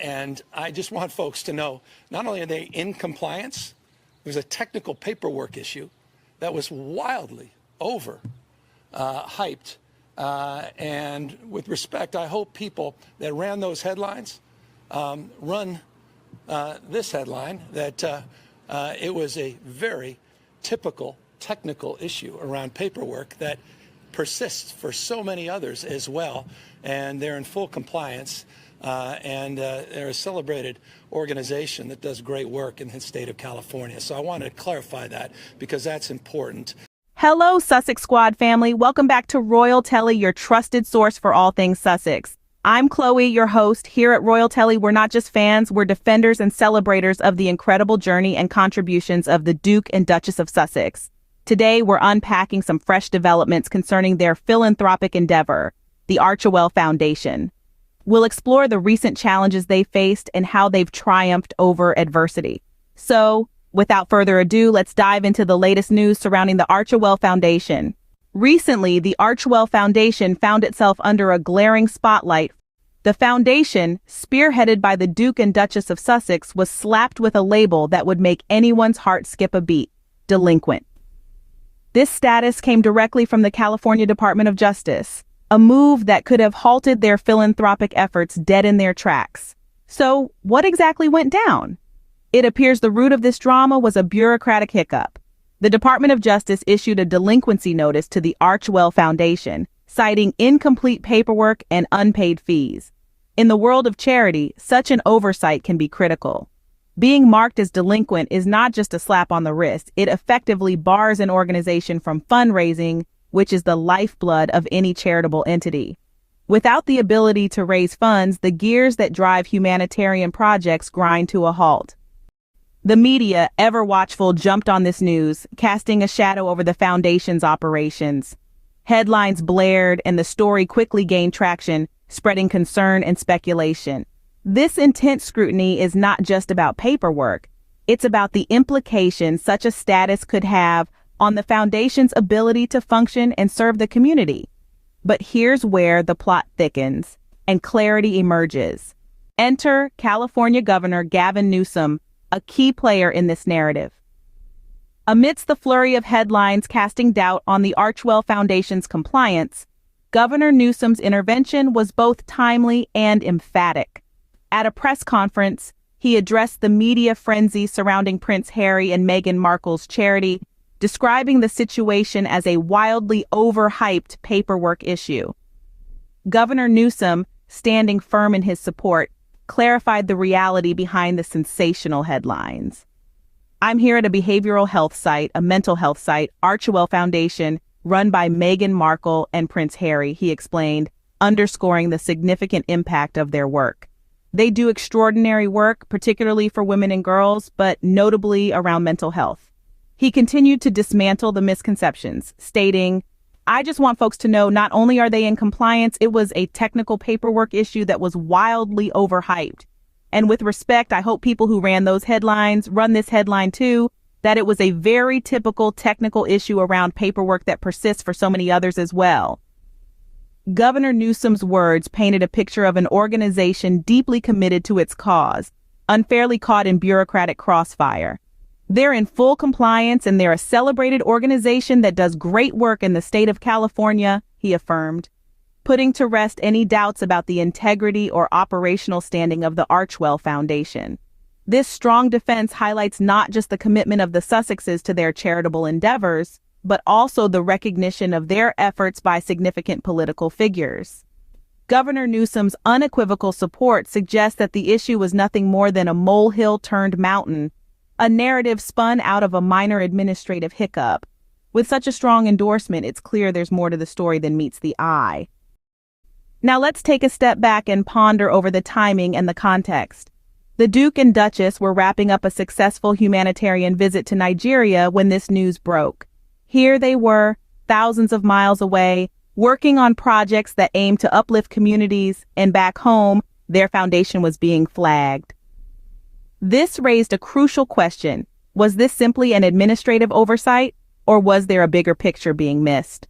And I just want folks to know, not only are they in compliance, there's a technical paperwork issue that was wildly over hyped. And with respect, I hope people that ran those headlines run this headline, that it was a very typical technical issue around paperwork that persists for so many others as well. And they're in full compliance. And they're a celebrated organization that does great work in the state of California. So I wanted to clarify that because that's important. Hello, Sussex Squad family. Welcome back to Royal Telly, your trusted source for all things Sussex. I'm Chloe, your host. Here at Royal Telly, we're not just fans, we're defenders and celebrators of the incredible journey and contributions of the Duke and Duchess of Sussex. Today, we're unpacking some fresh developments concerning their philanthropic endeavor, the Archewell Foundation. We'll explore the recent challenges they faced and how they've triumphed over adversity. So, without further ado, let's dive into the latest news surrounding the Archewell Foundation. Recently, the Archewell Foundation found itself under a glaring spotlight. The foundation, spearheaded by the Duke and Duchess of Sussex, was slapped with a label that would make anyone's heart skip a beat: delinquent. This status came directly from the California Department of Justice, a move that could have halted their philanthropic efforts dead in their tracks. So, what exactly went down? It appears the root of this drama was a bureaucratic hiccup. The Department of Justice issued a delinquency notice to the Archewell Foundation, citing incomplete paperwork and unpaid fees. In the world of charity, such an oversight can be critical. Being marked as delinquent is not just a slap on the wrist, it effectively bars an organization from fundraising, which is the lifeblood of any charitable entity. Without the ability to raise funds, the gears that drive humanitarian projects grind to a halt. The media, ever watchful, jumped on this news, casting a shadow over the foundation's operations. Headlines blared, and the story quickly gained traction, spreading concern and speculation. This intense scrutiny is not just about paperwork. It's about the implications such a status could have on the foundation's ability to function and serve the community. But here's where the plot thickens and clarity emerges. Enter California Governor Gavin Newsom, a key player in this narrative. Amidst the flurry of headlines casting doubt on the Archewell Foundation's compliance, Governor Newsom's intervention was both timely and emphatic. At a press conference, he addressed the media frenzy surrounding Prince Harry and Meghan Markle's charity, describing the situation as a wildly overhyped paperwork issue. Governor Newsom, standing firm in his support, clarified the reality behind the sensational headlines. I'm here at a behavioral health site, a mental health site, Archewell Foundation, run by Meghan Markle and Prince Harry, he explained, underscoring the significant impact of their work. They do extraordinary work, particularly for women and girls, but notably around mental health. He continued to dismantle the misconceptions, stating, "I just want folks to know not only are they in compliance, it was a technical paperwork issue that was wildly overhyped. And with respect, I hope people who ran those headlines run this headline too, that it was a very typical technical issue around paperwork that persists for so many others as well." Governor Newsom's words painted a picture of an organization deeply committed to its cause, unfairly caught in bureaucratic crossfire. They're in full compliance and they're a celebrated organization that does great work in the state of California, he affirmed, putting to rest any doubts about the integrity or operational standing of the Archewell Foundation. This strong defense highlights not just the commitment of the Sussexes to their charitable endeavors, but also the recognition of their efforts by significant political figures. Governor Newsom's unequivocal support suggests that the issue was nothing more than a molehill turned mountain, a narrative spun out of a minor administrative hiccup. With such a strong endorsement, it's clear there's more to the story than meets the eye. Now let's take a step back and ponder over the timing and the context. The Duke and Duchess were wrapping up a successful humanitarian visit to Nigeria when this news broke. Here they were, thousands of miles away, working on projects that aimed to uplift communities, and back home, their foundation was being flagged. This raised a crucial question. Was this simply an administrative oversight, or was there a bigger picture being missed?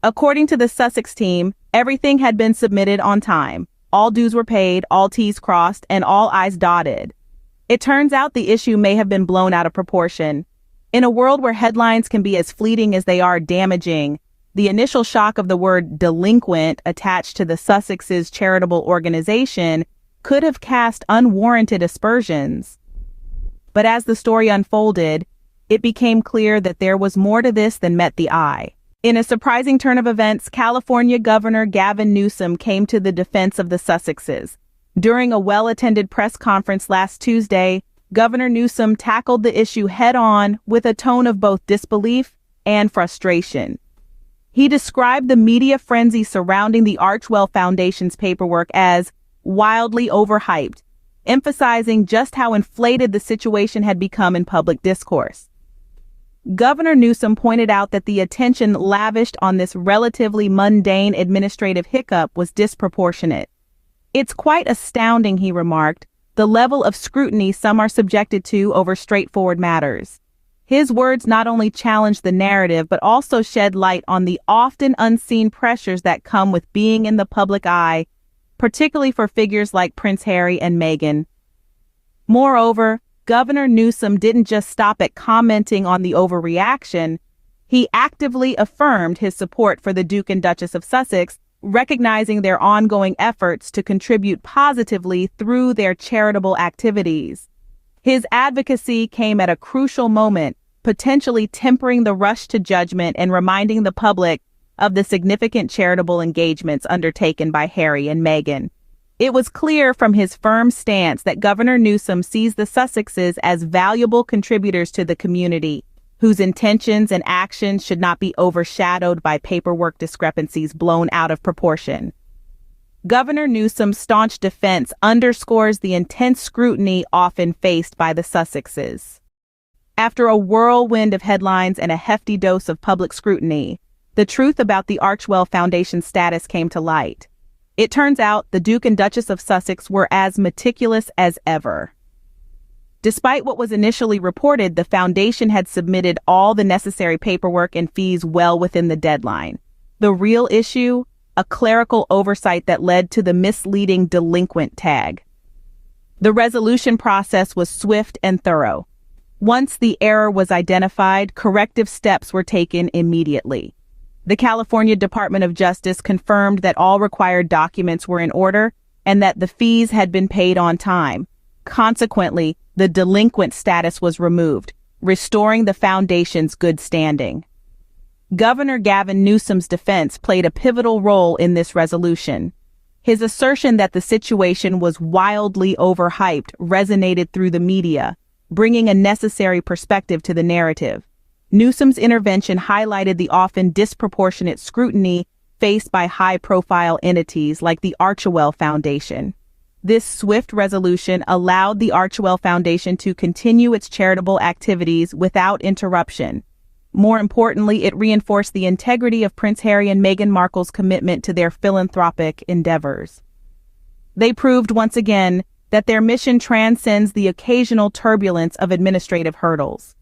According to the Sussex team, everything had been submitted on time. All dues were paid, all T's crossed, and all I's dotted. It turns out the issue may have been blown out of proportion. In a world where headlines can be as fleeting as they are damaging, the initial shock of the word delinquent attached to the Sussexes charitable organization could have cast unwarranted aspersions. But as the story unfolded, it became clear that there was more to this than met the eye. In a surprising turn of events, California Governor Gavin Newsom came to the defense of the Sussexes. During a well-attended press conference last Tuesday, Governor Newsom tackled the issue head-on with a tone of both disbelief and frustration. He described the media frenzy surrounding the Archewell Foundation's paperwork as wildly overhyped, emphasizing just how inflated the situation had become in public discourse. Governor Newsom pointed out that the attention lavished on this relatively mundane administrative hiccup was disproportionate. "It's quite astounding," he remarked, "the level of scrutiny some are subjected to over straightforward matters." His words not only challenged the narrative but also shed light on the often unseen pressures that come with being in the public eye, particularly for figures like Prince Harry and Meghan. Moreover, Governor Newsom didn't just stop at commenting on the overreaction. He actively affirmed his support for the Duke and Duchess of Sussex, recognizing their ongoing efforts to contribute positively through their charitable activities. His advocacy came at a crucial moment, potentially tempering the rush to judgment and reminding the public of the significant charitable engagements undertaken by Harry and Meghan. It was clear from his firm stance that Governor Newsom sees the Sussexes as valuable contributors to the community, whose intentions and actions should not be overshadowed by paperwork discrepancies blown out of proportion. Governor Newsom's staunch defense underscores the intense scrutiny often faced by the Sussexes. After a whirlwind of headlines and a hefty dose of public scrutiny, the truth about the Archewell Foundation's status came to light. It turns out the Duke and Duchess of Sussex were as meticulous as ever. Despite what was initially reported, the foundation had submitted all the necessary paperwork and fees well within the deadline. The real issue? A clerical oversight that led to the misleading delinquent tag. The resolution process was swift and thorough. Once the error was identified, corrective steps were taken immediately. The California Department of Justice confirmed that all required documents were in order and that the fees had been paid on time. Consequently, the delinquent status was removed, restoring the foundation's good standing. Governor Gavin Newsom's defense played a pivotal role in this resolution. His assertion that the situation was wildly overhyped resonated through the media, bringing a necessary perspective to the narrative. Newsom's intervention highlighted the often disproportionate scrutiny faced by high-profile entities like the Archewell Foundation. This swift resolution allowed the Archewell Foundation to continue its charitable activities without interruption. More importantly, it reinforced the integrity of Prince Harry and Meghan Markle's commitment to their philanthropic endeavors. They proved once again that their mission transcends the occasional turbulence of administrative hurdles.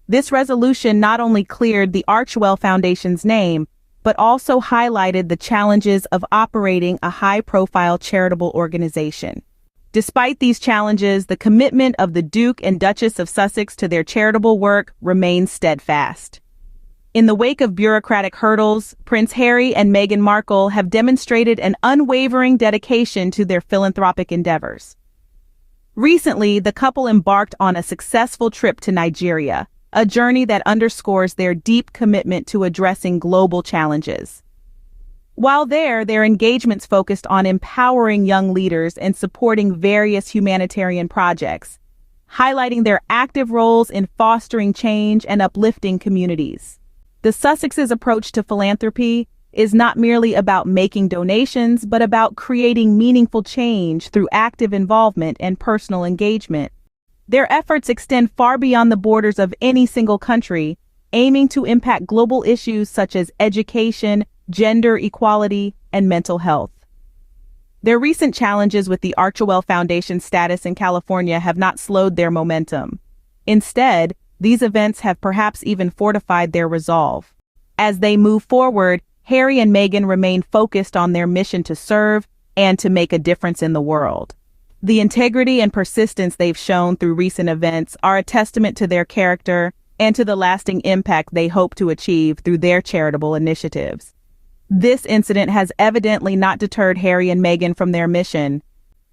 This resolution not only cleared the Archewell Foundation's name, but also highlighted the challenges of operating a high-profile charitable organization. Despite these challenges, the commitment of the Duke and Duchess of Sussex to their charitable work remains steadfast. In the wake of bureaucratic hurdles, Prince Harry and Meghan Markle have demonstrated an unwavering dedication to their philanthropic endeavors. Recently, the couple embarked on a successful trip to Nigeria, a journey that underscores their deep commitment to addressing global challenges. While there, their engagements focused on empowering young leaders and supporting various humanitarian projects, highlighting their active roles in fostering change and uplifting communities. The Sussexes' approach to philanthropy is not merely about making donations, but about creating meaningful change through active involvement and personal engagement. Their efforts extend far beyond the borders of any single country, aiming to impact global issues such as education, gender equality, and mental health. Their recent challenges with the Archewell Foundation's status in California have not slowed their momentum. Instead, these events have perhaps even fortified their resolve. As they move forward, Harry and Meghan remain focused on their mission to serve, and to make a difference in the world. The integrity and persistence they've shown through recent events are a testament to their character and to the lasting impact they hope to achieve through their charitable initiatives. This incident has evidently not deterred Harry and Meghan from their mission.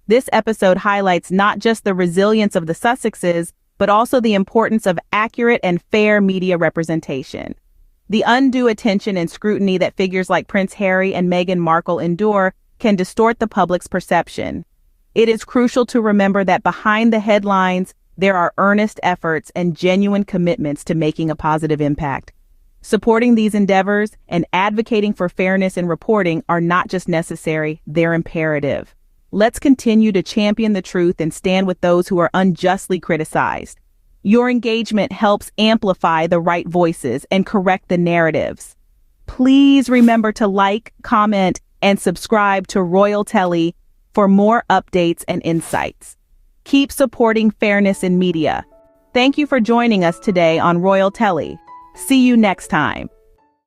This episode highlights not just the resilience of the Sussexes, but also the importance of accurate and fair media representation. The undue attention and scrutiny that figures like Prince Harry and Meghan Markle endure can distort the public's perception. It is crucial to remember that behind the headlines, there are earnest efforts and genuine commitments to making a positive impact. Supporting these endeavors and advocating for fairness in reporting are not just necessary, they're imperative. Let's continue to champion the truth and stand with those who are unjustly criticized. Your engagement helps amplify the right voices and correct the narratives. Please remember to like, comment, and subscribe to Royal Telly for more updates and insights. Keep supporting fairness in media. Thank you for joining us today on Royal Telly. See you next time.